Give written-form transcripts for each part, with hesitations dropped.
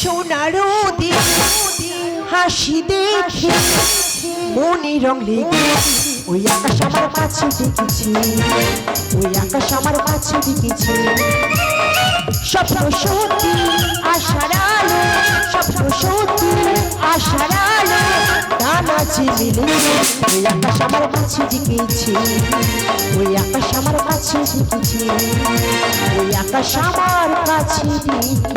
সোনারো হাসি দেখে মনে রং লেগে ওই আকাশ আমার কাছে দেখেছি, ওই আকাশ আমার কাছে দেখেছি। স্বপ্ন সত্যি আশার আলো, স্বপ্ন সত্যি আশার আলো, ডানা চিমিলে ওই আকাশ আমার কাছে দেখেছি, ওই আকাশ আমার কাছে দেখেছি, ওই আকাশ আমার কাছে দেখেছি।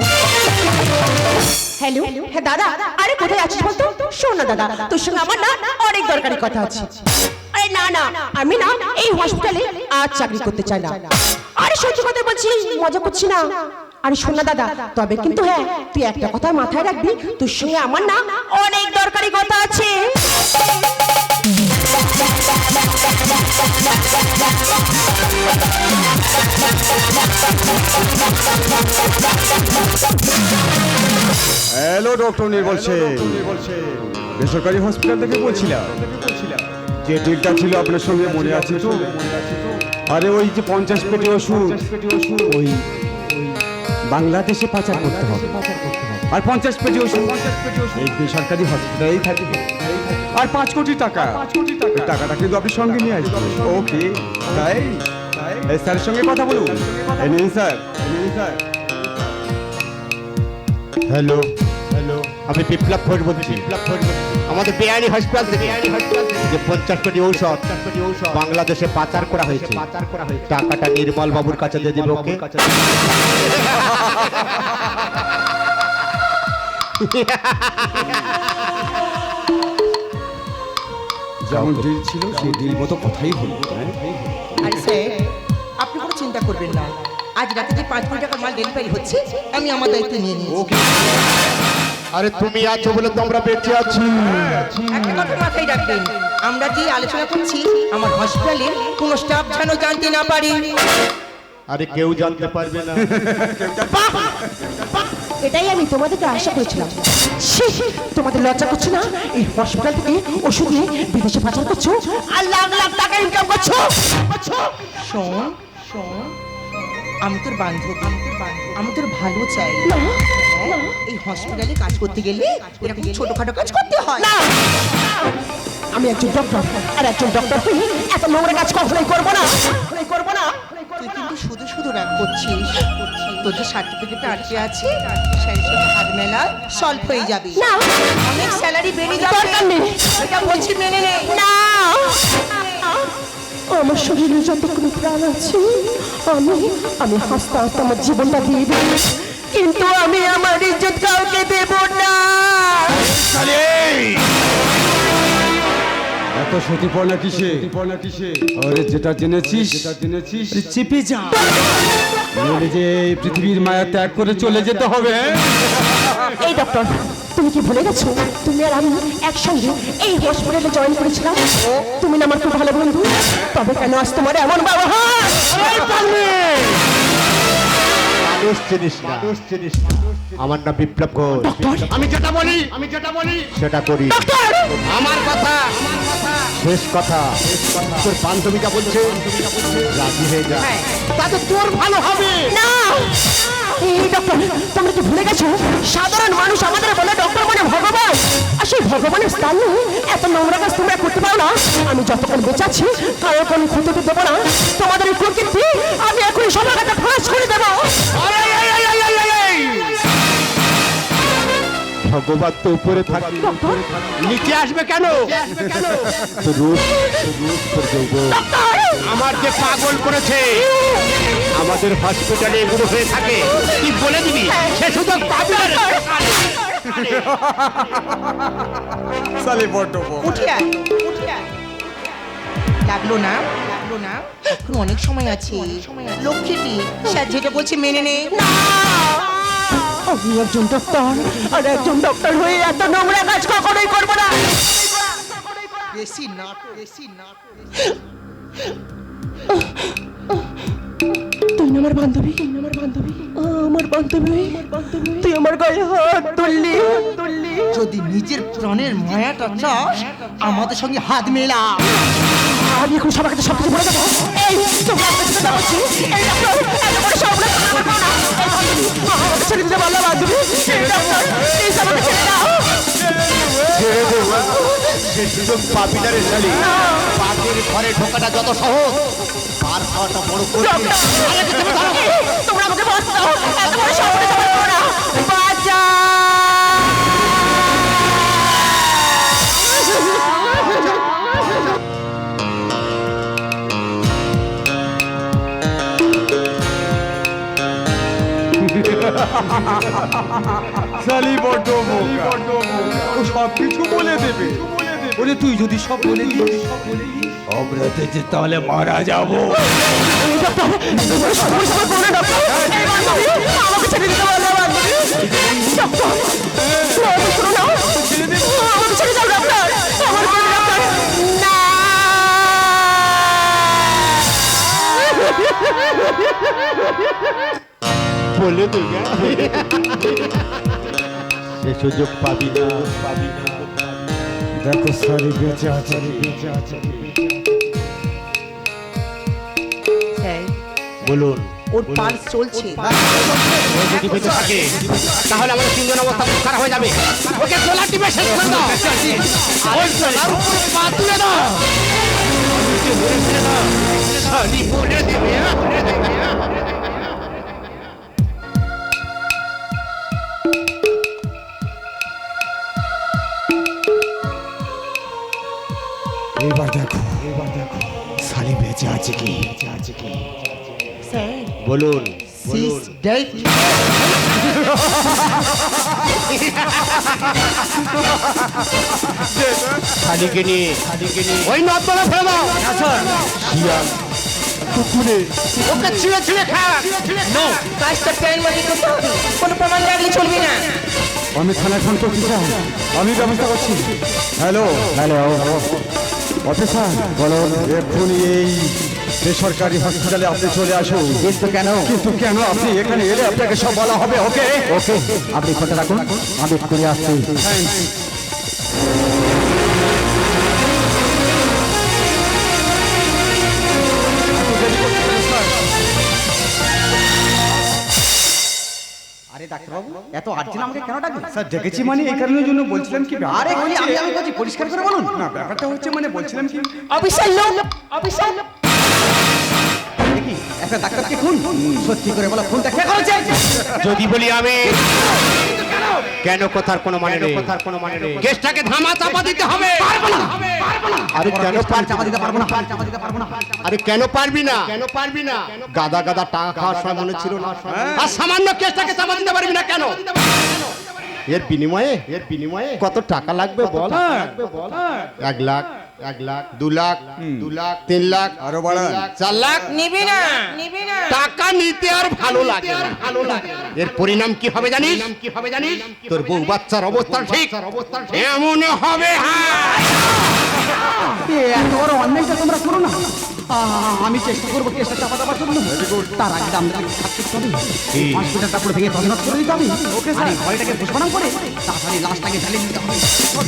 হ্যালো, হ্যাঁ দাদা, আরে কোথায় আছিস বলতো? শোন না দাদা, তোর সঙ্গে আমার না অনেক দরকারি কথা আছে। আরে না না, আমি না এই হসপিটালে আর চাকরি করতে চাই না। আরে সত্যি কথা বলছি, মজা করছি না। আরে শোন না দাদা, তবে কিন্তু হ্যাঁ, তুই একটা কথা মাথায় রাখবি, তোর সঙ্গে আমার না অনেক দরকারি কথা আছে। হ্যালো, ডক্টর নির্মল সেন, বেসরকারি হসপিটাল থেকে বলছিলাম। যে ডিলটা ছিল আপনার সঙ্গে মনে আছে তো? আরে ওই যে 50 পেটি ওষুধ ওই বাংলাদেশে পাচার করতে হবে, আর 50 পেটি ওষুধ এই বেসরকারি হসপিটালেই থাকবে, আর 5 কোটি টাকা। টাকাটা কিন্তু আপনি সঙ্গে নিয়ে আসবেন। ওকে, তাই স্যারের সঙ্গে কথা বলুন। স্যার, হ্যালো হ্যালো, আমি বিপ্লব ঘোষ বলছি। আমাদের বেআইনি হসপিটাল থেকে যে 50 কোটি ঔষধ বাংলাদেশে পাচার করা হয়েছে, টাকাটা নির্মল বাবুর কাছে দিয়ে দেবে। ওকে, যেমন ডিল ছিল সেই ডিল মতো কথাই বলবো। আরে স্যার, আপনি কোনো চিন্তা করবেন না, আজ রাতে যে 5 কোটি টাকার মাল ডেলিভারি হচ্ছে আমি আমার দায়িত্ব নিয়ে নিয়েছি। আরে তুমি আছো বলে তো আমরা বেঁচে আছি। একটা কথা মাথায় রাখবেন, আমরা যে আলোচনা করছি আমার হসপিটালে কোনো স্টাফ যেন জানতে না পারে। আরে কেউ জানতে পারবে না। এটাই আমি তোমাদেরকে আশা করেছিলাম। তোমাদের লজ্জা করছে না? এই হসপিটাল থেকে ওষুধ নিয়ে বিদেশে পাচার করছো আর লাখ লাখ টাকা ইনকাম করছো। শোন শোন, আমি তোর বান্ধবী, আমি তোর ভালো চাই। এই হসপিটালে কাজ করতে গেলে এরকম ছোটখাটো কাজ করতে হয় না। আমি একজন ডক্টর, আর একজন ডক্টর হয়ে এত নোংরা কাজ কখনোই করবো না, করবো না। তুই কিন্তু শুধু শুধু রাগ করছিস। তোর যে সার্টিফিকেট আটকে আছে, স্যারের সাথে হাত মেলা সলভ হয়ে যাবে। না, অনেক স্যালারি বেড়ে যাবে। দরকার নেই, এটা বলছি মেনে নে। না, আমার শরীরে যতক্ষণ প্রাণ আছে আমি হাসতে হাসতে আমার জীবনটা দিয়ে দেব, কিন্তু আমি আমার ইজ্জত কাউকে দেব না। এত সতীপনা কিসে? আরে যেটা জেনেছিস চেপে যা, নইলে যে এই পৃথিবীর মায়া ত্যাগ করে চলে যেতে হবে। এই ডক্টর, তুমি কি ভুলে গেছো তুমি আর আমি একসঙ্গে এই হসপিটালে জয়েন করেছিলাম? তুমি না আমার খুব ভালো বন্ধু, তবে কেন আজ তোমার এমন ব্যবহার? আমার নাম বিপ্লব ঘোষ। আমি যেটা বলি সেটা করি। আমার কথা শেষ কথা। তোর বান্ধবীটা বলছে রাজি হয়ে যা, তাতে তোর ভালো হবে। না, এই ডক্টর, তোমরা কি ভুলে গেছো সাধারণ মানুষ আমাদের বলে ডক্টর মানে ভগবান, আর সেই ভগবানের স্থান নিয়ে এত নোংরা কাজ তোমরা করতে পারো না। আমি যতক্ষণ বেঁচে আছি কারোর কোনো ক্ষতি দেবো না। তোমাদের এই প্রকৃতি আমি এখনই সবার কাছে ফাঁস করে দেবো। ভগবান তো উপরে থাকে, নিচে আসবে কেন? আমার যে পাগল করেছে, আমাদের হসপিটালে এগুলো হয়ে থাকে, কি বলে দিবি সে সুযোগ পাবে না। লাগলো না, এখন অনেক সময় আছে। লক্ষ্মীটি স্যার যেটা বলছে মেনে নে। আমি একজন ডক্টর, আর একজন ডক্টর হয়ে এত নোংরা কাজ কখনোই করবো না। তুই আমার বান্ধবী, আমার বান্ধবী, তুই আমার গায়ে হাত তুললি। যদি নিজের প্রাণের মায়াটা চাস আমাদের সঙ্গে হাত মেলা। আমি এখন সবার কাছে সবকিছু বলে দেবো। বলছি এই ডক্টর এত বড় সর্বনাশ আমার করো না এই বান্ধবী আমাকে ছেড়ে দিতে পারলে বান্ধবী এই ডক্টর প্লিজ আমাকে ছেড়ে দাও ছেড়ে দেবো সে সুযোগ পাবি না রে শালি পাখির ঘরে ঢোকাটা যত সহজ পার হওয়াটা বড় কঠিন তোমরা আমাকে বাঁচাও এত বড় সর্বনাশ আমার করো না বাঁচা শালি বড্ড বোকা। ও সব কিছু বলে দেবে। ওরে তুই যদি সব বলে দিস আমরা যে তাহলে মারা যাবো। আমাকে ছেড়ে দিতে পারলে বান্ধবী ডক্টর শোনো না আমাকে ছেড়ে দাও ডক্টর আমার কোনো ডক্টর না বলে দেবে সে সুযোগ পাবি না দেখো শালি বেঁচে আছে। বলুন ওর পালস চলছে ও যদি বেঁচে থাকে তাহলে আমাদের তিনজন অবস্থা খুব খারাপ হয়ে যাবে ওকে তোলা টিপে শেষ করে দাও ওই তোলার উপরে পা তুলে দাও শালি বলে দেবে এবার দেখো শালি বেঁচে আছে কি? স্যার বলুন সিস ডেড শালিকে নিয়ে ওই নদবলা ফেলে দাও শিয়াল কুকুরে ওকে ছিঁড়ে ছিঁড়ে খা কাজটা প্ল্যান মতো করতে হবে কোনো প্রমাণ রাখলে চলবে না আমি থানায় ফোন করছি স্যার, আমি ব্যবস্থা করছি। হ্যালো অফিসার বলুন এক্ষুনি এই বেসরকারি হসপিটালে আপনি চলে আসুন। কিন্তু কেন আপনি এখানে এলে আপনাকে সব বলা হবে। ওকে আপনি ফোনটা রাখুন আমি করে আসছি আরে ডাক্তারবাবু এত আর্জেন্ট আমাকে কেন ডাকলেন? স্যার ডেকেছি মানে এই কারণের জন্য বলছিলাম কি আরে কই আমি বলছি পরিষ্কার করে বলুন না ব্যাপারটা হচ্ছে মানে বলছিলাম কি অফিসার লোক অফিসার দেখি একটা ডাক্তারকে খুন সত্যি করে বলো খুনটা কে করেছে? যদি বলি আমি কেন কথার কোনো মানে নেই কেসটাকে ধামা চাপা দিতে হবে আরে কেন চাপা দিতে পারবো না আরে কেন পারবি না গাদা গাদা টাকা খাওয়ার সময় মনে ছিল না আর সামান্য কেসটাকে চাপা দিতে পারবি না কেন এর বিনিময়ে কত টাকা লাগবে বল 1 লাখ 2 লাখ 3 লাখ আরো বাড়ান। 4 লাখ নিবি না টাকা নিতে আর ভালো লাগে না এর পরিণাম কি হবে জানিস তোর বউ বাচ্চার অবস্থা ঠিক এমন হবে এত বড় অন্যায়টা তোমরা করো না আমি চেষ্টা করবো কেসটা চাপা দেওয়ার জন্য তার আগে আমাদের হসপিটালটা পুরো ভেঙে তছনছ করে দিতে হবে আর এই ঘরটাকে ঘোষণা করে তাড়াতাড়ি লাশটাকে জ্বালিয়ে দিতে হবে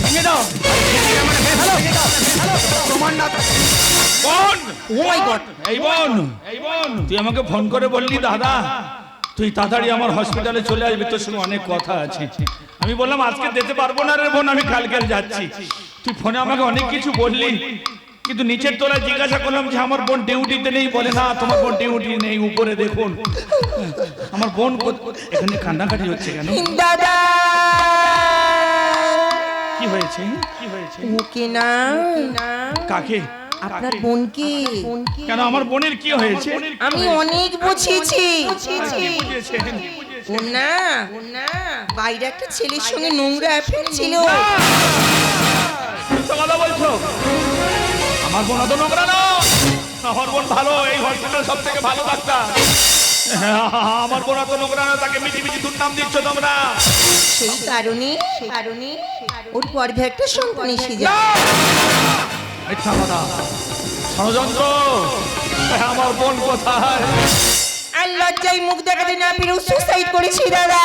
ভেঙে দাও বোন ও মাই গড এই বোন তুই আমাকে ফোন করে বললি দাদা তুই তাড়াতাড়ি আমার হসপিটালে চলে আসবি তোর সঙ্গে অনেক কথা আছে আমি বললাম আজকে যেতে পারবো না রে বোন আমি কালকে যাচ্ছি তুই ফোনে আমাকে অনেক কিছু বললি কিন্তু নিচের তলায় জিজ্ঞাসা করলাম যে আমার বোন ডিউটিতে নেই বলে না তোমার বোন ডিউটি নেই উপরে দেখুন আমার বোন এখানে কান্নাকাটি হচ্ছে কেন দাদা কি হয়েছে ওকে না কাকে আপনার বোনকে কেন আমার বোনের কি হয়েছে আমি অনেক বুঝিয়েছি কি বুঝিয়েছেন? ও না বাইরে একটা ছেলের সঙ্গে নোংরা অ্যাফেয়ার ছিল মিথ্যা কথা বলছো আমার বোন অত নোংরা না আমার বোন ভালো এই হসপিটাল সব থেকে ভালো ডাক্তার আমার বোন অত নোংরা না তাকে মিটি মিটি দুর্নাম দিচ্ছ তোমরা সেই কারণে ওর গর্ভে একটা সন্তান এসে যায় মিথ্যা কথা ষড়যন্ত্র আমার বোন কোথায় আর লজ্জায় মুখ দেখাতে না পেরে সুসাইড করেছি দাদা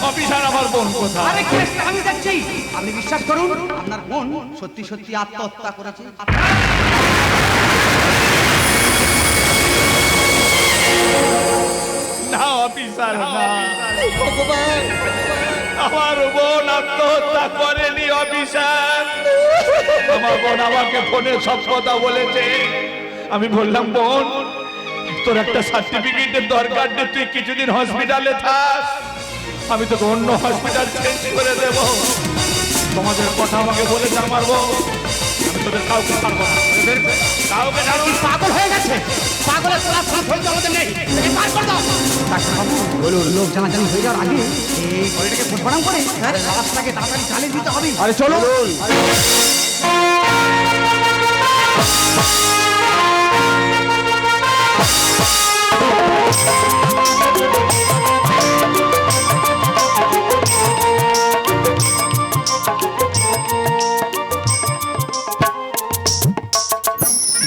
অফিসার আমার বোন কোথায় আরে কেসটা আমি দেখছি আপনি বিশ্বাস করুন আপনার বোন সত্যি সত্যি আত্মহত্যা করেছে আমার বোন আত্মহত্যা করেনি অফিসার। আমার বোন আমাকে ফোনে সব কথা বলেছে। আমি বললাম, বোন তোর একটা সার্টিফিকেটের দরকার নেই, তুই কিছুদিন হসপিটালে থাক, আমি তোকে অন্য হসপিটাল চেঞ্জ করে দেব। তোমাদের কথা আমাকে বলেছে আমার বোন, আমি তোদের কাউকে ছাড়বো না, কাউকে ছাড়বো না। পাগল হয়ে গেছে, পাগলের ক্লাস হয়ে আমাদের নেই, একে বার করে দাও। ডাক্তারবাবু বলুন, লোক জানাজানি হয়ে যাওয়ার আগে এই বডিটাকে পোস্টমর্টম করে লাশটাকে তাড়াতাড়ি চালিয়ে দিতে হবে। আরে চলো।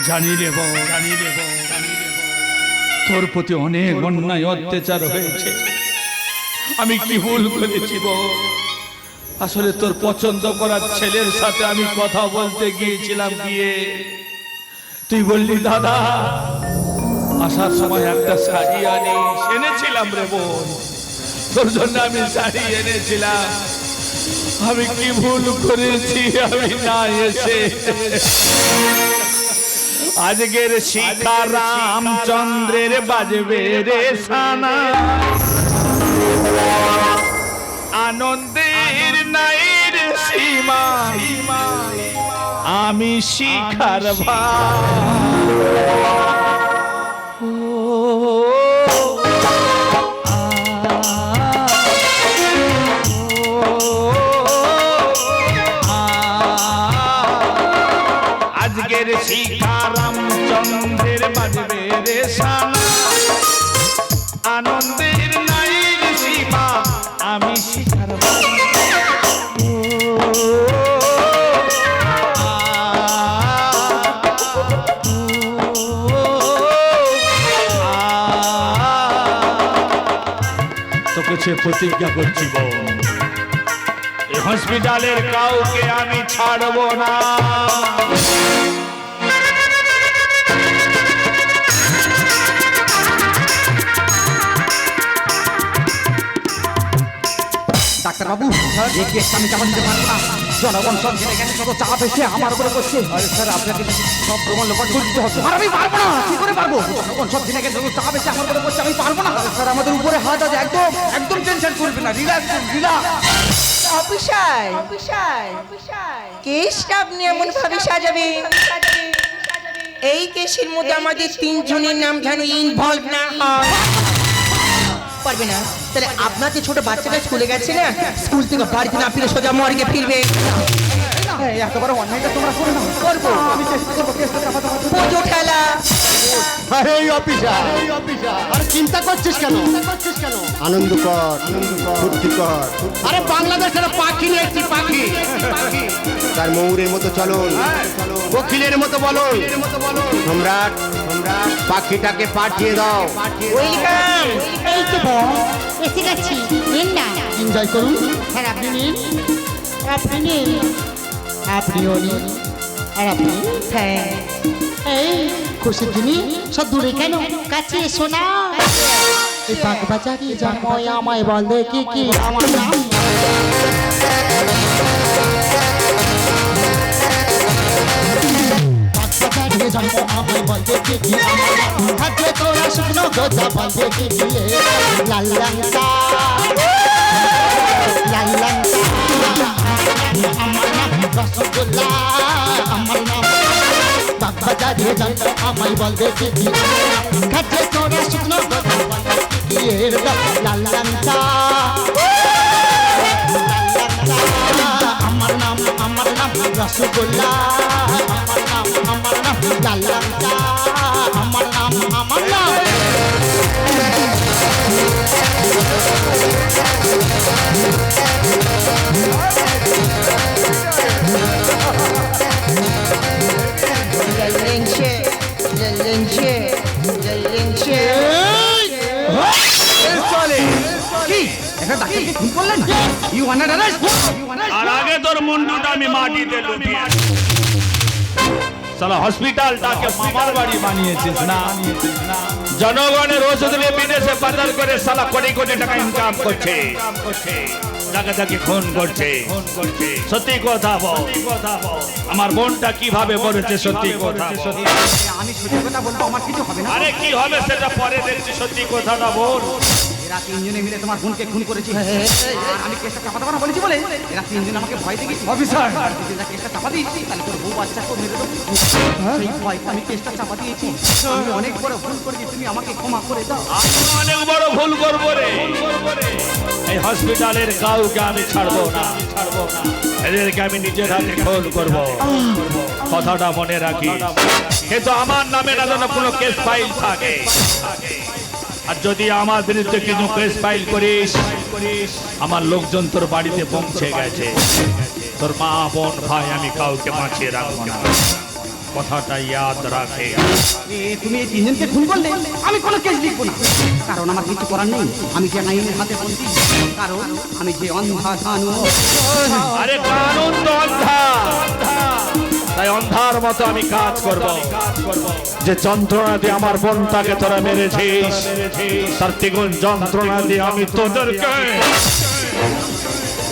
জানি রে বউ, জানি রে বউ, তোর প্রতি অনেক অন্যায় অত্যাচার হয়েছে। আমি কি ভুল করেছি বউ? আসলে তোর পছন্দ করার ছেলের সাথে আমি কথা বলতে গিয়েছিলাম, গিয়ে তুই বললি দাদা আসার সময় একটা শাড়ি এনেছিলাম রে বোন, তোর জন্য আমি শাড়ি এনেছিলাম। আমি কি ভুল করেছি আমি না এসে? আজকের শিখা রামচন্দ্রের বাজবে রে সানা, আনন্দের নাইর সীমা, আমি শিখার আজকের শিখা রামচন্দ্রের বাজবে রে সানা, আনন্দের নাইর সীমা, আমি শিখার তোকে সে প্রতিজ্ঞা করছি বউ, এই হসপিটালের কাউকে আমি ছাড়বো না। ডাক্তারবাবু এই কেসটা আমি চাপা দিতে পারবো না, জনগণ সব জেনে গেছে, কত চাপ এসে আমার উপরে করছে। আরে স্যার আপনাকে সব প্রমাণ লোপাট করে দিতে হবে। আর আমি পারবো না, কি করে পারবো? জনগণ সব জেনে গেছে, চাপ এসে আমার উপরে করছে, আমি পারবো না। স্যার আমাদের উপরে হাত আছে, একদম একদম টেনশন করবে না, রিল্যাক্স রিল্যাক্স। অফিসার কেসটা আপনি এমন ভাবে সাজাবে এই কেসের মধ্যে আমাদের তিনজনের নাম যেন ইনভলভ না হয়। পারবে না? তাহলে আপনার যে ছোট বাচ্চাটা স্কুলে গেছে না, স্কুল থেকে বাড়িতে না ফিরে সোজা মর্গে ফিরবে। একেবারে অন্যায়টা তোমরা করে না, করবো আমি চেষ্টা করবো কেসটা চাপাতে পারবো। পুজো খেলা আরে এই অফিসার, আরে চিন্তা করছিস কেন? আনন্দ কর, ফুর্তি কর। আরে বাংলাদেশের পাখি নিয়ে একটি পাখি, তার ময়ূরের মতো চলন, কোকিলের মতো বলো, সম্রাট পাখিটাকে পাঠিয়ে দাও। ওয়েলকাম। এই তো বস এসে গেছি, নিন না, এনজয় করুন। স্যার আপনি নিন, আপনি নিন, আপনিও নিন, আর আপনি হ্যাঁ এই খুশি তুমি সব দূরে কেন, কাছে এসো না। এই পাক বাজারে জন্ম আমায় বল দেখি কি আমার নাম। বাজারে জন্ম আমায় বল দেখি কি আমার নাম। থাকলে তোরা শুকনো গোজা বল দেখি কি লাল লাংসা লাল লাংসা আমার নাম রসগোল্লা, আমার নাম বাজারে জন্ম আমায় বল দেখি কি থাকলে তোরা শুকনো গোজা বল দেখি কি লাল লাংসা আমার নাম রসগোল্লা, আমার নাম লাল লাংচা, আমার নাম কি একটা ডাক্তারকে খুন করলেন? You under arrest. আর আগে তোর মুন্ডুটা আমি মাটিতে লুটিয়ে সালা হসপিটালটাকে মামার বাড়ি বানিয়েছিস না? জনগণের ওষুধ নিয়ে বিদেশে পাচার করে সালা কোটি কোটি টাকা ইনকাম করছে। যাকে যাকে খুন করছে সত্যি কথা বল, আমার বোনটা কিভাবে মরেছে সত্যি কথা বল। আমি সত্যি কথা বলবো, আমার কিছু হবে না। আরে কি হবে সেটা পরে দেখছি, সত্যি কথাটা বল। এরা তিনজনে মিলে তোমার বোনকে খুন করেছে। আর আমি কেসটা চাপা দেবো না বলেছি বলে এরা তিনজন আমাকে ভয় দেখিয়েছে। অফিসার কেসটা চাপা দিয়েছি, তাহলে তোর বউ বাচ্চাকে মেরে দেবো। সেই ভয়তে আমি কেসটা চাপা দিয়েছি। আমি অনেক বড় ভুল করেছি, তুমি আমাকে ক্ষমা করে দাও। আমি অনেক বড় ভুল করবো রে। এই হসপিটালের কাউকে আমি ছাড়বো না, এদেরকে আমি নিজের হাতে খুন করবো। কথাটা মনে রাখি, কিন্তু আমার নামে না যেন কোনো কেস ফাইল থাকে। আর যদি আমার বিরুদ্ধে কিছু কেস ফাইল করিস, আমার লোকজন তোর বাড়িতে পৌঁছে গেছে। তোর মা বোন ভাই আমি কাউকে বাঁচিয়ে রাখবো না, কথাটা ইয়াদ রাখে। তুমি এই তিনজনকে খুন করলে আমি কোনো কেস লিখবো না, কারণ আমার কিছু করার নেই। আমি যে আইনের হাতে বলছি, কারণ আমি যে অন্ধা কানুন। আরে কানুন তো অন্ধা, তাই অন্ধার মতো আমি কাজ করব। যে যন্ত্রণা দিয়ে আমার বোনটাকে তোরা মেরেছিস, তার দ্বিগুণ যন্ত্রণা দিয়ে আমি তোদেরকে।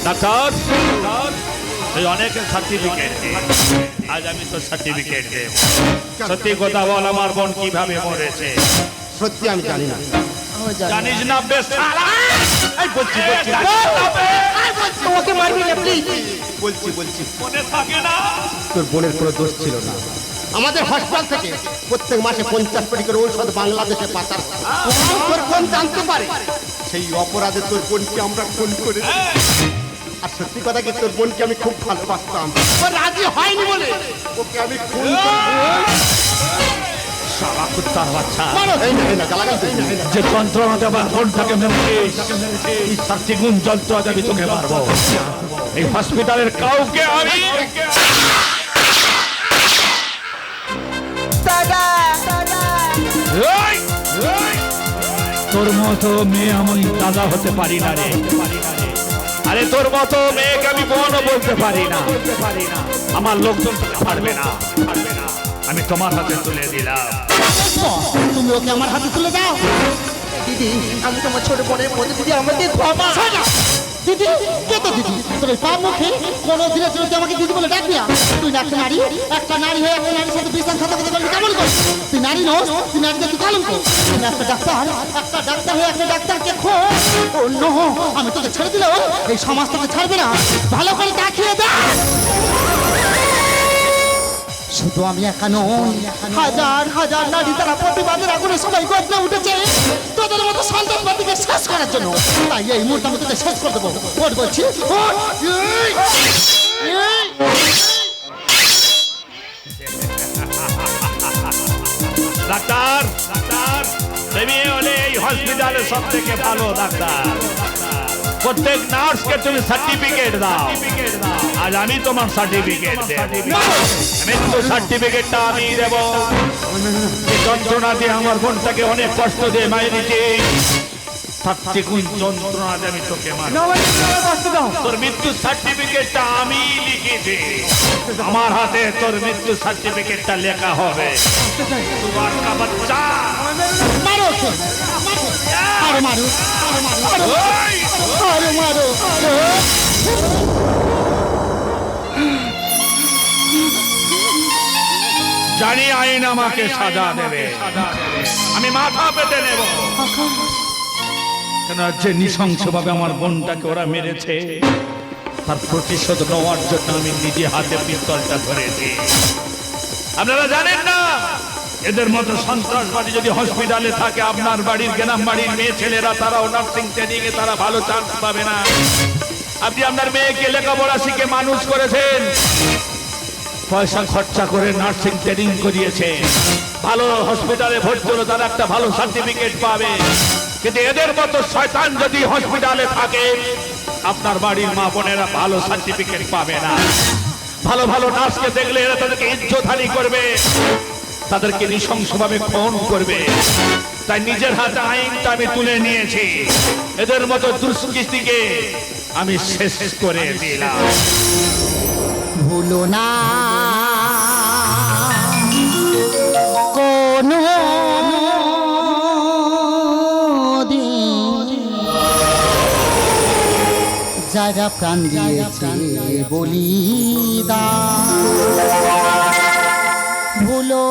ডাক্তার, তুই অনেকের সার্টিফিকেট দে, আজ আমি তোর সার্টিফিকেট দেব। সত্যি কথা বল, আমার বোন কিভাবে মরেছে? সত্যি আমি জানি না। জানিস না? বেশ বলছি তোমাকে মারবি না প্লিজ। বলছি মনে থাকে না? তোর বোনের কোনো দোষ ছিল না। আমাদের হাসপাতাল থেকে প্রত্যেক মাসে 50 কোটি করে ঔষধ বাংলাদেশে পাচার হয়। তোর বোন জানতে পারে, সেই অপরাধে তোর বোনকে আমরা খুন করেছি। আর সত্যি কথা কি, তোর বোনকে আমি খুব ভালোবাসতাম, ও রাজি হয়নি বলে ওকে আমি খুন শালা কুত্তার বাচ্চা, করেছি। যে যন্ত্রণাতে আমার বোনটাকে মেরেছিস, এই 60 গুণ যন্ত্রণাতে আমি তোকে মারবো। এই হসপিটালের কাউকে আমি এই, তোর মতো মেয়ে আমি দাদা হতে পারি না রে। আরে তোর মতো মেয়েকে আমি বোনও বলতে পারি না। আমার লোকজন তোকে পারবে না। আমি তোমার হাতে তুলে দিলাম। তুমি ওকে আমার হাতে তুলে দাও। দিদি, আমি তোমার ছোট বোনের মধ্যে, দিদি আমাকে ক্ষমা। দিদি, কে তো দিদি? তোর এই পা মুখে কোনো দিনের জন্য তুই আমাকে দিদি বলে ডাকবি না? তুই না একটা নারী, একটা নারী হয়ে একটা নারীর সাথে বিস্তার কথা কথা বলবি কেমন করে? তুই নারী নস, তুই নারীদের তুই কালঙ্ক। তুই একটা ডাক্তার হয়ে একটা ডাক্তারকে খো। ও নো, আমি তোকে ছেড়ে দিলেও এই সমাজ তোকে ছাড়বে না। ভালো করে দেখিয়ে দে। শুধু আমি একা নই, হাজার হাজার নারী তারা প্রতিবাদের আগুনে সবাই গর্জে উঠেছে তোদের মতো সন্তানবাদীকে শেষ করার জন্য। তাই এই মুহূর্তে আমি তোকে শেষ করে দেবো। ওঠ বলছি, ওঠ। ডাক্তার, তুমি হলে এই হসপিটালের সব থেকে ভালো ডাক্তার। প্রত্যেক নার্সকে তুমি সার্টিফিকেট দাও। আজ আমি তোমার সার্টিফিকেট দেব। মৃত্যু সার্টিফিকেটটা আমি দেব। এই যন্ত্রণা দিয়ে আমার বোনটাকে অনেক কষ্ট দিয়ে মারিয়েছি, তার দ্বিগুণ যন্ত্রণা দিয়ে আমি তোকে মারব। তোর মৃত্যু সার্টিফিকেটটা আমি লিখেছি, আমার হাতে তোর মৃত্যু সার্টিফিকেটটা লেখা হবে। তোমার কা বাচ্চা, মারো ওকে, আরো মারো, আরো মারো। জানি আইন আমাকে সাজা দেবে, আমি মাথা পেতে নেব। কেন যে নৃশংসভাবে আমার বোনটাকে ওরা মেরেছে, তার প্রতিশোধ নেওয়ার জন্য আমি নিজে হাতে পিস্তলটা ধরেছি। আপনারা জানেন না, এদের মতো সন্ত্রাসবাদী যদি হসপিটালে থাকে, আপনার বাড়ির গ্রাম বাড়ির মেয়ে ছেলেরা তারাও নার্সিং ট্রেনিং এ তারা ভালো চান্স পাবে না। আপনি আপনার মেয়েকে লেখাপড়া শিখে মানুষ করেছেন, পয়সা খরচা করে নার্সিং ট্রেনিং করিয়েছে, ভালো হসপিটালে ভর্তি হলো, তারা একটা ভালো সার্টিফিকেট পাবে। কিন্তু এদের মতো শয়তান যদি হসপিটালে থাকে, আপনার বাড়ির মা বোনেরা ভালো সার্টিফিকেট পাবে না। ভালো ভালো নার্সকে দেখলে এরা তাদেরকে ইজ্জতহানি করবে, তাদেরকে নৃশংসভাবে খুন করবে। তাই নিজের হাতে আইনটা আমি তুলে নিয়েছি, এদের মতো দুষ্কৃতীকে আমি শেষ করে দিলাম। ভুলো না কোনো দিন যারা প্রাণ দিয়েছে বলিদান ভুলো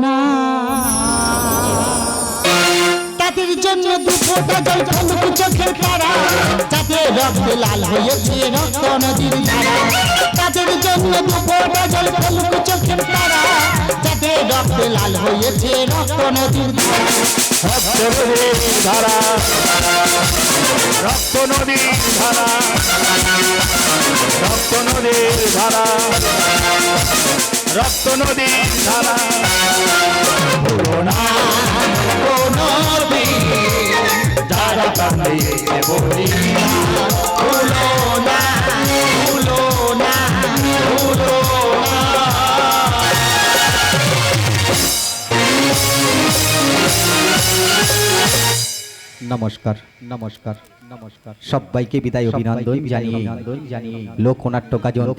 না তাদের জন্য দুফোঁটা জল ফলুক চোখের তারা যাদের রক্তে লাল হয়েছে রক্ত নদীর ধারা তাদের জন্য দুফোঁটা জল ফলুক চোখের তারা যাদের রক্তে লাল হয়েছে রক্ত নদীর ধারা রক্ত নদীর ধারা রক্ত নদীর ধারা রক্ত নদীর ধারা ভুলো না কোনো দিন যারা প্রাণ দিয়েছে বলিদান ভুলো না ভুলো না ভুলো না। নমস্কার নমস্কার নমস্কার সবাইকে বিদায় অভিনন্দন জানিয়ে লোকনাট্য গাজন